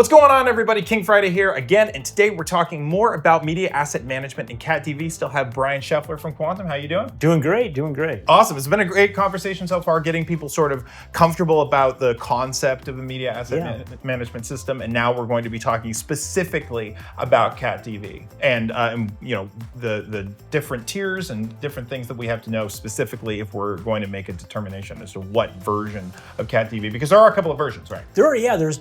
What's going on, everybody? King Friday here again, and today we're talking more about media asset management and CatDV. Still have Brian Scheffler from Quantum. How you doing? Doing great, doing great. Awesome. It's been a great conversation so far, getting people sort of comfortable about the concept of a media asset management system, and now we're going to be talking specifically about CatDV and the different tiers and different things that we have to know specifically if we're going to make a determination as to what version of CatDV, because there are a couple of versions, right? There's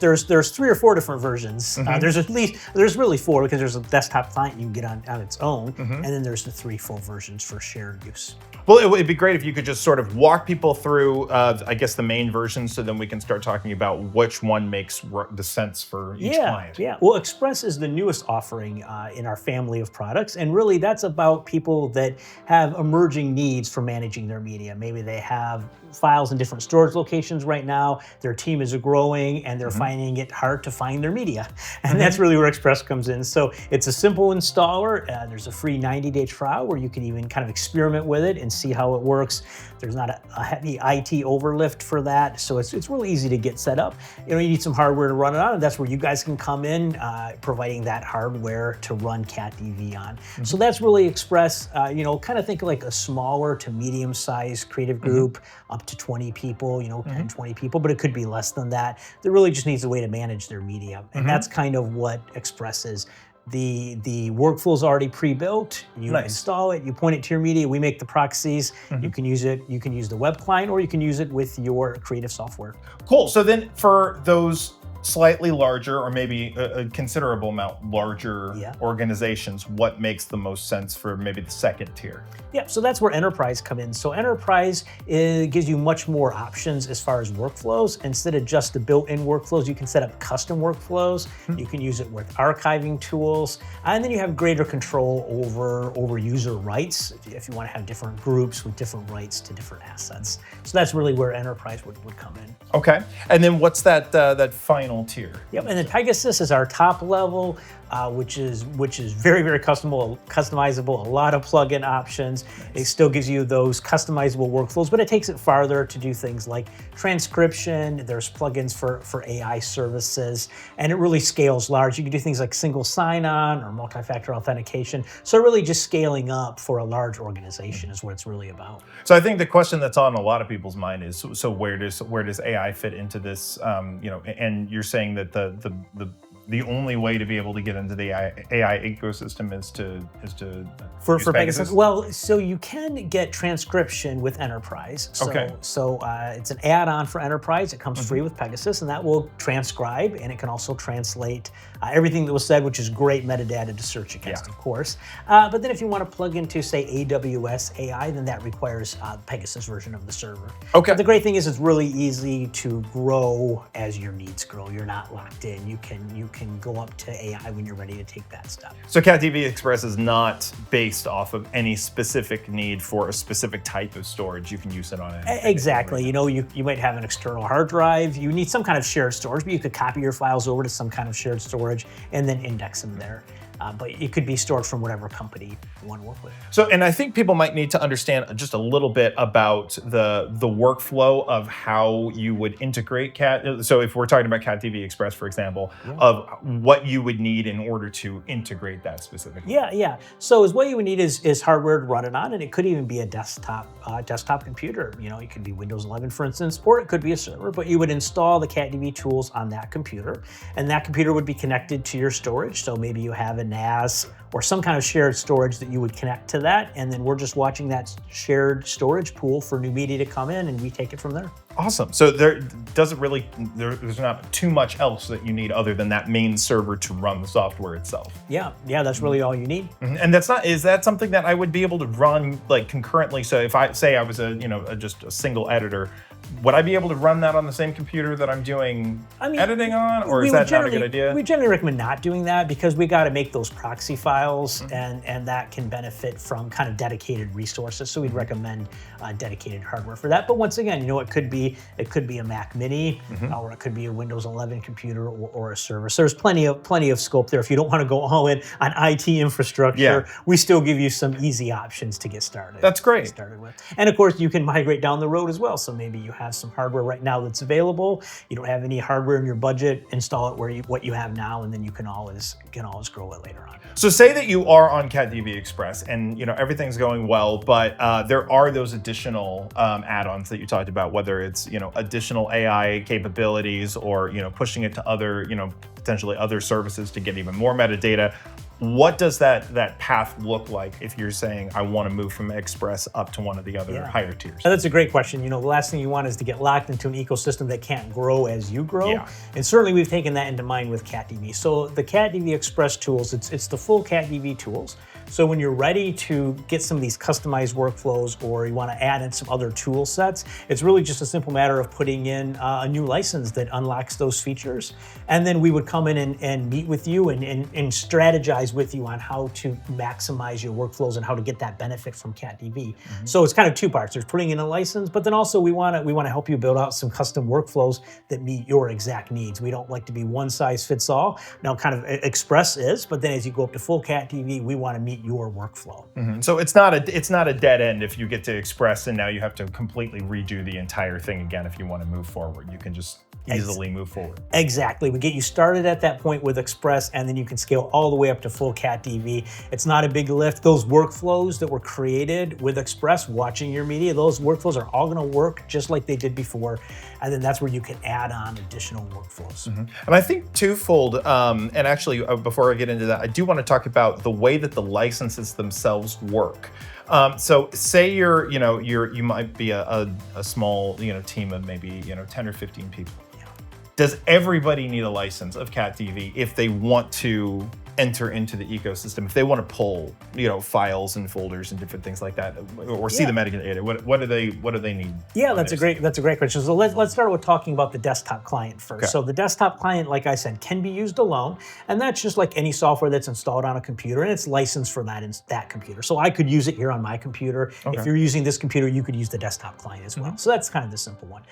3 or 4 different versions. There's really 4 because there's a desktop client you can get on its own, and then there's the 3 full versions for shared use. Well, it would be great if you could just sort of walk people through, I guess, the main version, so then we can start talking about which one makes the sense for each client. Yeah. Well, Express is the newest offering in our family of products, and really that's about people that have emerging needs for managing their media. Maybe they have files in different storage locations right now, their team is growing, and they're finding it hard to find their media. And that's really where Express comes in. So it's a simple installer. There's a free 90-day trial where you can even kind of experiment with it and see how it works. There's not a heavy IT overlift for that, so it's really easy to get set up. You need some hardware to run it on, and that's where you guys can come in, providing that hardware to run CatDV on. So that's really Express. Kind of think like a smaller to medium-sized creative group, up to 20 people, 10, 20 people, but it could be less than that. That really just needs a way to manage their media, and that's kind of what Express is. The workflow's already pre-built. You install it, you point it to your media, we make the proxies. You can use it, you can use the web client, or you can use it with your creative software. Cool. So then for those slightly larger, or maybe a considerable amount larger organizations, what makes the most sense for maybe the second tier? Yeah, so that's where Enterprise come in. So Enterprise gives you much more options as far as workflows. Instead of just the built-in workflows, you can set up custom workflows. You can use it with archiving tools, and then you have greater control over user rights if you want to have different groups with different rights to different assets. So that's really where Enterprise would come in. Okay, and then what's that final tier? Yep, and then Pegasus is our top level, which is very, very customizable, a lot of plugin options. It still gives you those customizable workflows, but it takes it farther to do things like transcription. There's plugins for AI services, and it really scales large. You can do things like single sign-on or multi-factor authentication. So really just scaling up for a large organization is what it's really about. So I think the question that's on a lot of people's mind is, so where does AI fit into this? And you're saying that the only way to be able to get into the AI ecosystem is to for Pegasus. Well, so you can get transcription with Enterprise. So it's an add-on for Enterprise. It comes free with Pegasus, and that will transcribe, and it can also translate everything that was said, which is great metadata to search against, of course. But then if you want to plug into, say, AWS AI, then that requires the Pegasus version of the server. Okay. But the great thing is it's really easy to grow as your needs grow. You're not locked in. You can go up to AI when you're ready to take that step. So CatDV Express is not based off of any specific need for a specific type of storage. You can use it on anything. Exactly. You might have an external hard drive. You need some kind of shared storage, but you could copy your files over to some kind of shared storage and then index them there. But it could be stored from whatever company you want to work with. So, and I think people might need to understand just a little bit about the workflow of how you would integrate Cat. So if we're talking about CatDV Express, for example, of what you would need in order to integrate that specifically. Yeah. So what you would need is hardware to run it on, and it could even be a desktop computer. It could be Windows 11, for instance, or it could be a server, but you would install the CatDV tools on that computer, and that computer would be connected to your storage. So maybe you have a NAS or some kind of shared storage that you would connect to that, and then we're just watching that shared storage pool for new media to come in, and we take it from there. Awesome. So there's not too much else that you need other than that main server to run the software itself. Yeah, that's really all you need. And is that something that I would be able to run like concurrently? So if I say I was just a single editor, would I be able to run that on the same computer that I'm doing editing on, or is that not a good idea? We generally recommend not doing that because we got to make those proxy files, and that can benefit from kind of dedicated resources. So we'd recommend dedicated hardware for that. But once again, it could be a Mac Mini, or it could be a Windows 11 computer or a server. So there's plenty of scope there. If you don't want to go all in on IT infrastructure, we still give you some easy options to get started. That's great. And of course, you can migrate down the road as well. So maybe you have some hardware right now that's available, you don't have any hardware in your budget, install it where what you have now, and then you can always grow it later on. So say that you are on CatDV Express and everything's going well, but there are those additional add-ons that you talked about, whether it's additional AI capabilities or pushing it to other potentially other services to get even more metadata. What does that path look like if you're saying I want to move from Express up to one of the other higher tiers? That's a great question. The last thing you want is to get locked into an ecosystem that can't grow as you grow. Yeah. And certainly we've taken that into mind with CatDV. So the CatDV Express tools, it's the full CatDV tools. So when you're ready to get some of these customized workflows or you want to add in some other tool sets, it's really just a simple matter of putting in a new license that unlocks those features. And then we would come in and meet with you and strategize with you on how to maximize your workflows and how to get that benefit from CatDV. So it's kind of two parts. There's putting in a license, but then also we want to help you build out some custom workflows that meet your exact needs. We don't like to be one size fits all. Now kind of Express is, but then as you go up to full CatDV, we want to meet your workflow. So it's not a dead end if you get to Express and now you have to completely redo the entire thing again if you want to move forward. You can just easily move forward. Exactly. We get you started at that point with Express, and then you can scale all the way up to full CatDV. It's not a big lift. Those workflows that were created with Express, watching your media, those workflows are all going to work just like they did before. And then that's where you can add on additional workflows. And I think twofold, and actually before I get into that, I do want to talk about the way that the licenses themselves work. So say you might be a small team of maybe 10 or 15 people. Does everybody need a license of CatDV if they want to enter into the ecosystem, if they want to pull files and folders and different things like that, or see the metadata? What do they need? Yeah, that's a great question. So let's start with talking about the desktop client first. Okay. So the desktop client, like I said, can be used alone, and that's just like any software that's installed on a computer, and it's licensed for that computer. So I could use it here on my computer. Okay. If you're using this computer, you could use the desktop client as well. So that's kind of the simple one.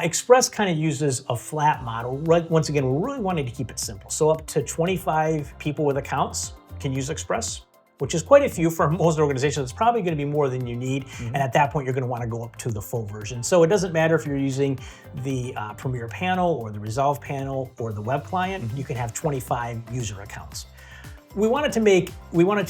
Express kind of uses a flat model. Once again, we're really wanting to keep it simple. So up to 25 people with accounts can use Express, which is quite a few for most organizations. It's probably going to be more than you need. And at that point, you're going to want to go up to the full version. So it doesn't matter if you're using the Premier panel or the Resolve panel or the web client, you can have 25 user accounts. We wanted to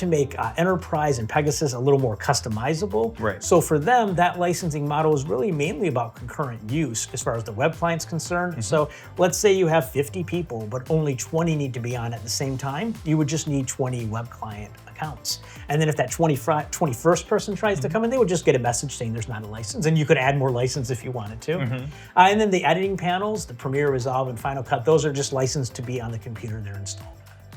make Enterprise and Pegasus a little more customizable. Right. So for them, that licensing model is really mainly about concurrent use as far as the web client's concerned. So let's say you have 50 people, but only 20 need to be on at the same time. You would just need 20 web client accounts. And then if that 21st person tries to come in, they would just get a message saying there's not a license, and you could add more license if you wanted to. And then the editing panels, the Premiere, Resolve, and Final Cut, those are just licensed to be on the computer they're installed.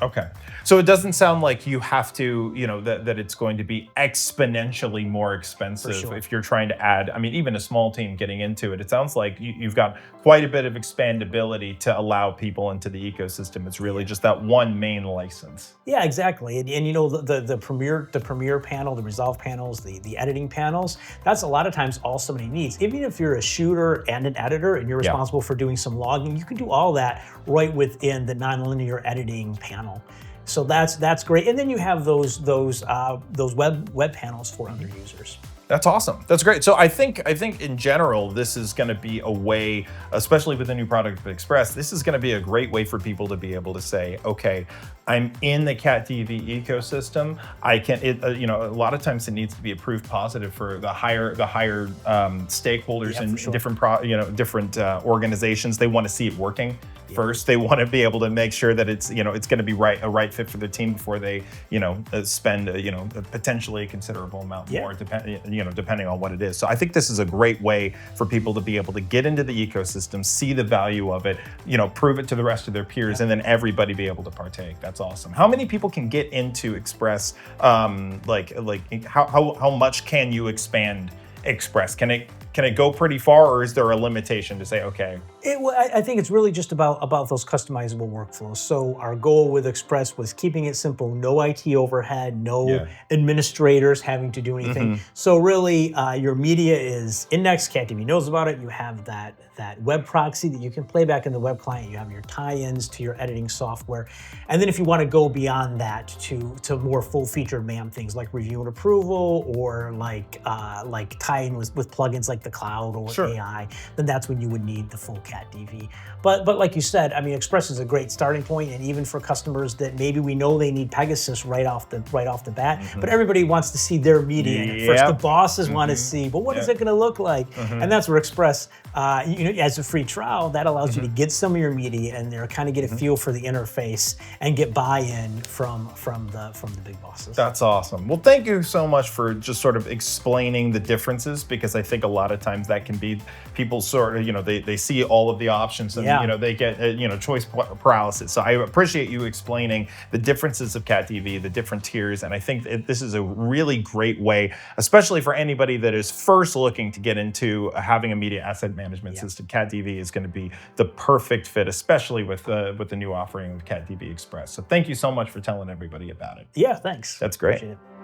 Okay. So it doesn't sound like you have to, that it's going to be exponentially more expensive if you're trying to add, even a small team getting into it. It sounds like you've got quite a bit of expandability to allow people into the ecosystem. It's really just that one main license. Yeah, exactly. And the Premiere panel, the Resolve panels, the editing panels, that's a lot of times all somebody needs. Even if you're a shooter and an editor and you're responsible for doing some logging, you can do all that right within the nonlinear editing panel. So that's great. And then you have those web panels for other users. That's awesome. That's great. So I think in general, this is going to be a way, especially with the new product of Express, this is going to be a great way for people to be able to say, okay, I'm in the CatDV ecosystem. I can, a lot of times it needs to be a proof positive for the higher stakeholders in different organizations. They want to see it working first. They want to be able to make sure that it's it's going to be a right fit for the team before they spend potentially a considerable amount more, depending on what it is. So I think this is a great way for people to be able to get into the ecosystem, see the value of it, prove it to the rest of their peers, and then everybody be able to partake. That's awesome. How many people can get into Express? How much can you expand Express? Can it go pretty far, or is there a limitation to say, okay? I think it's really just about those customizable workflows. So our goal with Express was keeping it simple, no IT overhead, no administrators having to do anything. So really, your media is indexed, CatDV knows about it. You have that web proxy that you can play back in the web client. You have your tie-ins to your editing software. And then if you want to go beyond that to more full-featured MAM things like review and approval, or like tie-in with plugins like the cloud or Sure. AI, then that's when you would need the full CatDV. But like you said, I mean, Express is a great starting point, and even for customers that maybe we know they need Pegasus right off the bat, but everybody wants to see their media. And at first, the bosses want to see, but what is it going to look like? And that's where Express, as a free trial, that allows you to get some of your media in there, kind of get a feel for the interface, and get buy-in from the big bosses. That's awesome. Well, thank you so much for just sort of explaining the differences, because I think a lot of times that can be people sort of, they see all of the options and, they get, choice paralysis. So I appreciate you explaining the differences of CatDV, the different tiers. And I think this is a really great way, especially for anybody that is first looking to get into having a media asset management system. CatDV is going to be the perfect fit, especially with the new offering of CatDV Express. So thank you so much for telling everybody about it. Yeah, thanks. That's great. Appreciate it.